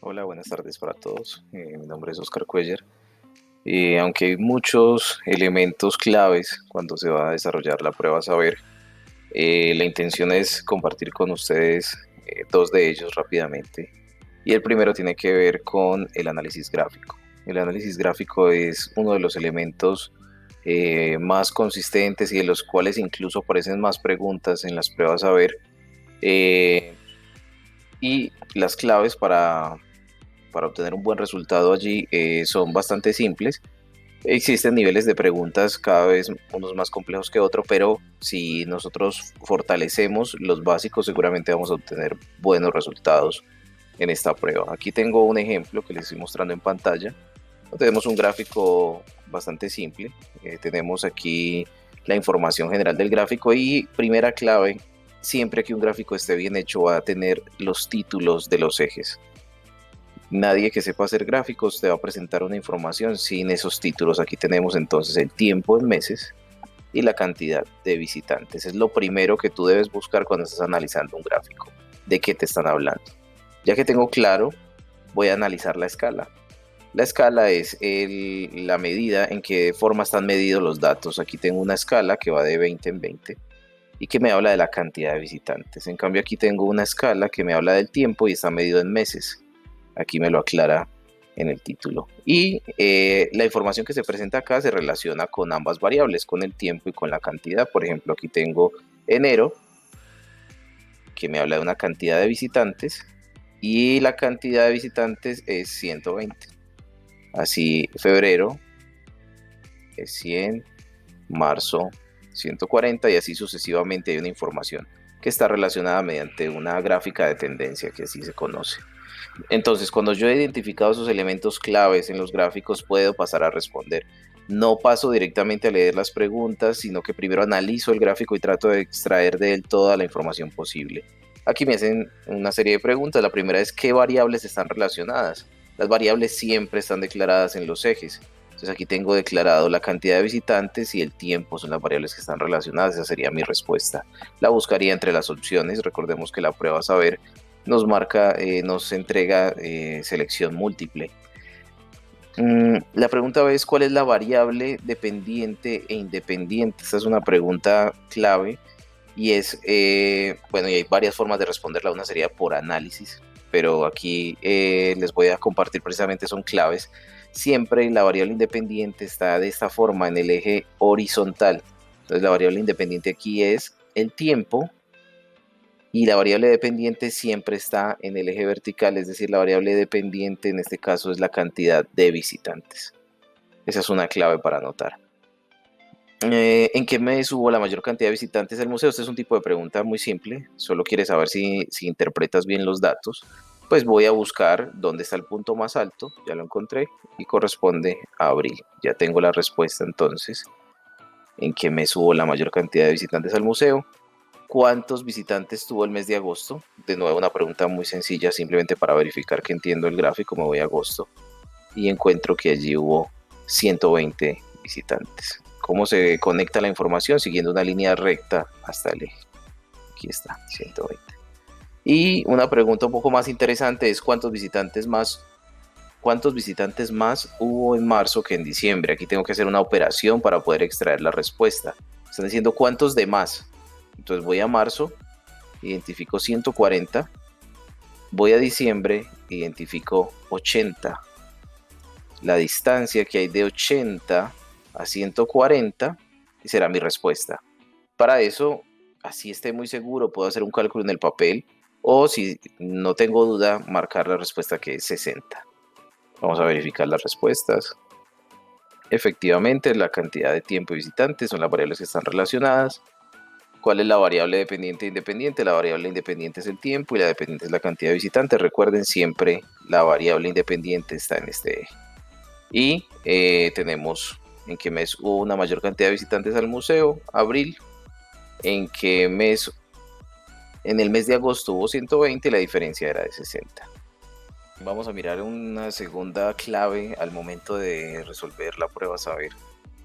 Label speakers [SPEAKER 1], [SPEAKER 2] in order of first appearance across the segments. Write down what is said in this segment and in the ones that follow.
[SPEAKER 1] Hola, buenas tardes para todos. Mi nombre es Oscar Cuellar. Aunque hay muchos elementos claves cuando se va a desarrollar la prueba saber, la intención es compartir con ustedes dos de ellos rápidamente. Y el primero tiene que ver con el análisis gráfico. El análisis gráfico es uno de los elementos más consistentes y de los cuales incluso aparecen más preguntas en las pruebas saber. Eh, y las claves para obtener un buen resultado allí son bastante simples. Existen niveles de preguntas cada vez unos más complejos que otros, pero si nosotros fortalecemos los básicos, seguramente vamos a obtener buenos resultados en esta prueba. Aquí tengo un ejemplo que les estoy mostrando en pantalla. Tenemos un gráfico bastante simple. Tenemos aquí la información general del gráfico y primera clave, siempre que un gráfico esté bien hecho va a tener los títulos de los ejes. Nadie que sepa hacer gráficos te va a presentar una información sin esos títulos. Aquí tenemos entonces el tiempo en meses y la cantidad de visitantes. Es lo primero que tú debes buscar cuando estás analizando un gráfico. ¿De qué te están hablando? Ya que tengo claro, voy a analizar la escala. La escala es la medida en qué forma están medidos los datos. Aquí tengo una escala que va de 20 en 20 y que me habla de la cantidad de visitantes. En cambio aquí tengo una escala que me habla del tiempo y está medido en meses. Aquí me lo aclara en el título. Y la información que se presenta acá se relaciona con ambas variables, con el tiempo y con la cantidad. Por ejemplo, aquí tengo enero, que me habla de una cantidad de visitantes, y la cantidad de visitantes es 120. Así, febrero es 100, marzo 140 y así sucesivamente. Hay una información que está relacionada mediante una gráfica de tendencia, que así se conoce. Entonces, cuando yo he identificado esos elementos claves en los gráficos, puedo pasar a responder. No paso directamente a leer las preguntas, sino que primero analizo el gráfico y trato de extraer de él toda la información posible. Aquí me hacen una serie de preguntas. La primera es ¿qué variables están relacionadas? Las variables siempre están declaradas en los ejes. Entonces aquí tengo declarado la cantidad de visitantes y el tiempo son las variables que están relacionadas. Esa sería mi respuesta. La buscaría entre las opciones. Recordemos que la prueba saber nos marca, nos entrega selección múltiple. La pregunta es ¿cuál es la variable dependiente e independiente? Esta es una pregunta clave y es, bueno, y hay varias formas de responderla. Una sería por análisis, pero aquí les voy a compartir precisamente son claves. Siempre la variable independiente está de esta forma en el eje horizontal. Entonces la variable independiente aquí es el tiempo y la variable dependiente siempre está en el eje vertical, es decir, la variable dependiente en este caso es la cantidad de visitantes. Esa es una clave para anotar. ¿En qué mes hubo la mayor cantidad de visitantes del museo? Este es un tipo de pregunta muy simple, solo quiere saber si interpretas bien los datos. Pues voy a buscar dónde está el punto más alto, ya lo encontré, y corresponde a abril. Ya tengo la respuesta entonces. ¿En qué mes hubo la mayor cantidad de visitantes al museo? ¿Cuántos visitantes tuvo el mes de agosto? De nuevo una pregunta muy sencilla, simplemente para verificar que entiendo el gráfico, me voy a agosto y encuentro que allí hubo 120 visitantes. ¿Cómo se conecta la información? Siguiendo una línea recta hasta el eje. Aquí está, 120. Y una pregunta un poco más interesante es ¿cuántos visitantes más hubo en marzo que en diciembre? Aquí tengo que hacer una operación para poder extraer la respuesta. Están diciendo cuántos de más. Entonces voy a marzo, identifico 140, voy a diciembre, identifico 80. La distancia que hay de 80 a 140 será mi respuesta. Para eso, así esté muy seguro, puedo hacer un cálculo en el papel o si no tengo duda, marcar la respuesta que es 60. Vamos a verificar las respuestas. Efectivamente, la cantidad de tiempo y visitantes son las variables que están relacionadas. ¿Cuál es la variable dependiente e independiente? La variable independiente es el tiempo y la dependiente es la cantidad de visitantes. Recuerden siempre, la variable independiente está en este eje. Y tenemos en qué mes hubo una mayor cantidad de visitantes al museo, abril. En qué mes, en el mes de agosto hubo 120 y la diferencia era de 60. Vamos a mirar una segunda clave al momento de resolver la prueba saber.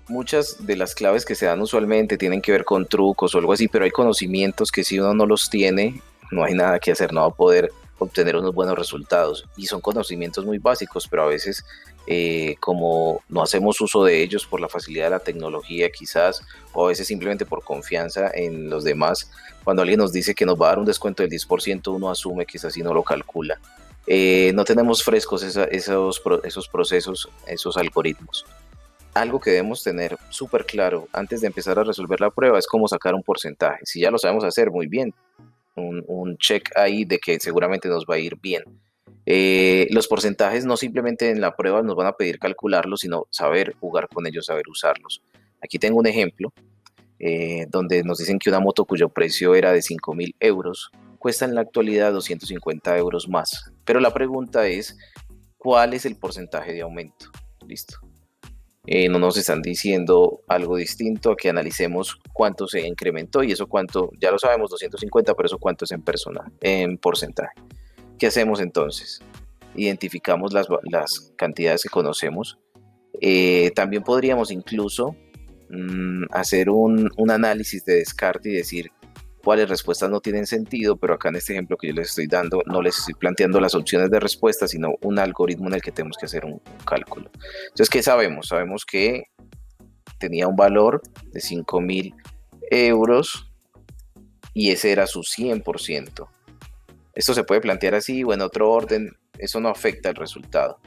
[SPEAKER 1] Muchas de las claves que se dan usualmente tienen que ver con trucos o algo así, pero hay conocimientos que si uno no los tiene, no hay nada que hacer, no va a poder obtener unos buenos resultados. Y son conocimientos muy básicos, pero a veces como no hacemos uso de ellos por la facilidad de la tecnología quizás, o a veces simplemente por confianza en los demás, cuando alguien nos dice que nos va a dar un descuento del 10%, uno asume que es así, no lo calcula. No tenemos frescos esos procesos, esos algoritmos. Algo que debemos tener súper claro antes de empezar a resolver la prueba es cómo sacar un porcentaje. Si ya lo sabemos hacer, muy bien, un check ahí de que seguramente nos va a ir bien. Los porcentajes no simplemente en la prueba nos van a pedir calcularlos, sino saber jugar con ellos, saber usarlos. Aquí tengo un ejemplo donde nos dicen que una moto cuyo precio era de 5.000 euros cuesta en la actualidad 250 euros más. Pero la pregunta es, ¿cuál es el porcentaje de aumento? Listo. No nos están diciendo algo distinto a que analicemos cuánto se incrementó y eso cuánto, ya lo sabemos, 250, pero eso cuánto es en porcentaje. ¿Qué hacemos entonces? Identificamos las cantidades que conocemos. También podríamos incluso hacer un análisis de descarte y decir cuáles respuestas no tienen sentido, pero acá en este ejemplo que yo les estoy dando, no les estoy planteando las opciones de respuesta, sino un algoritmo en el que tenemos que hacer un cálculo. Entonces, ¿qué sabemos? Sabemos que tenía un valor de 5.000 euros y ese era su 100%. Esto se puede plantear así o en otro orden, eso no afecta el resultado.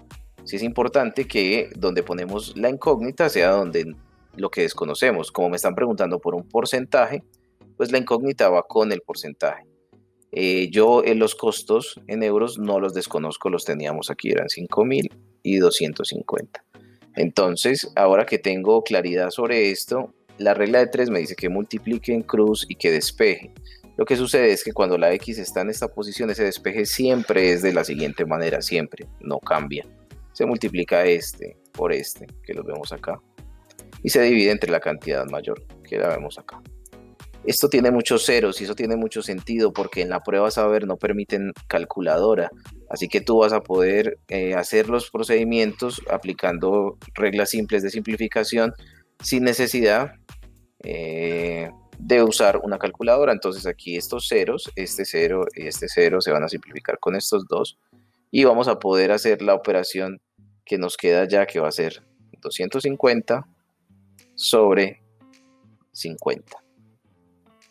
[SPEAKER 1] Sí es importante que donde ponemos la incógnita sea donde lo que desconocemos. Como me están preguntando por un porcentaje, pues la incógnita va con el porcentaje. Yo en los costos en euros no los desconozco, los teníamos aquí, eran 5.000 y 250. Entonces, ahora que tengo claridad sobre esto, la regla de 3 me dice que multiplique en cruz y que despeje. Lo que sucede es que cuando la X está en esta posición, ese despeje siempre es de la siguiente manera, siempre, no cambia. Se multiplica este por este, que lo vemos acá, y se divide entre la cantidad mayor, que la vemos acá. Esto tiene muchos ceros y eso tiene mucho sentido porque en la prueba saber no permiten calculadora, así que tú vas a poder hacer los procedimientos aplicando reglas simples de simplificación sin necesidad de usar una calculadora. Entonces aquí estos ceros, este 0 y este 0 se van a simplificar con estos dos y vamos a poder hacer la operación que nos queda ya, que va a ser 250 sobre 50.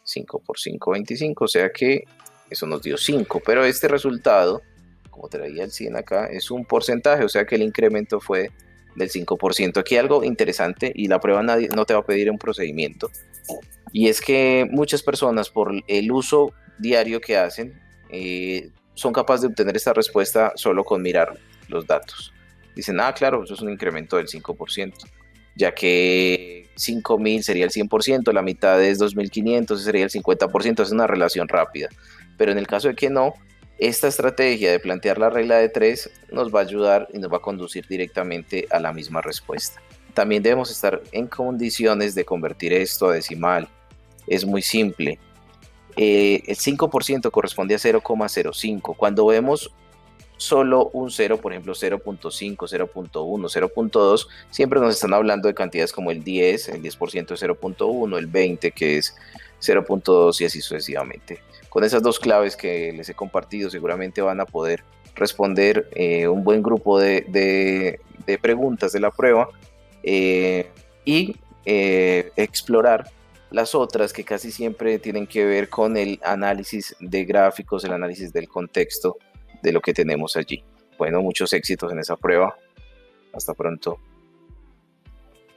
[SPEAKER 1] 5 por 5, 25, o sea que eso nos dio 5, pero este resultado, como traía el 100 acá, es un porcentaje, o sea que el incremento fue del 5%. Aquí hay algo interesante y la prueba no te va a pedir un procedimiento, y es que muchas personas por el uso diario que hacen son capaces de obtener esta respuesta solo con mirar los datos. Dicen, claro, eso es un incremento del 5%, ya que 5.000 sería el 100%, la mitad es 2.500, sería el 50%, es una relación rápida. Pero en el caso de que no, esta estrategia de plantear la regla de 3 nos va a ayudar y nos va a conducir directamente a la misma respuesta. También debemos estar en condiciones de convertir esto a decimal. Es muy simple. El 5% corresponde a 0,05. Cuando vemos solo un 0, por ejemplo 0.5, 0.1, 0.2, siempre nos están hablando de cantidades como el 10% es 0.1, el 20 que es 0.2 y así sucesivamente. Con esas dos claves que les he compartido seguramente van a poder responder un buen grupo de preguntas de la prueba y explorar las otras que casi siempre tienen que ver con el análisis de gráficos, el análisis del contexto de lo que tenemos allí. Bueno, muchos éxitos en esa prueba. Hasta pronto.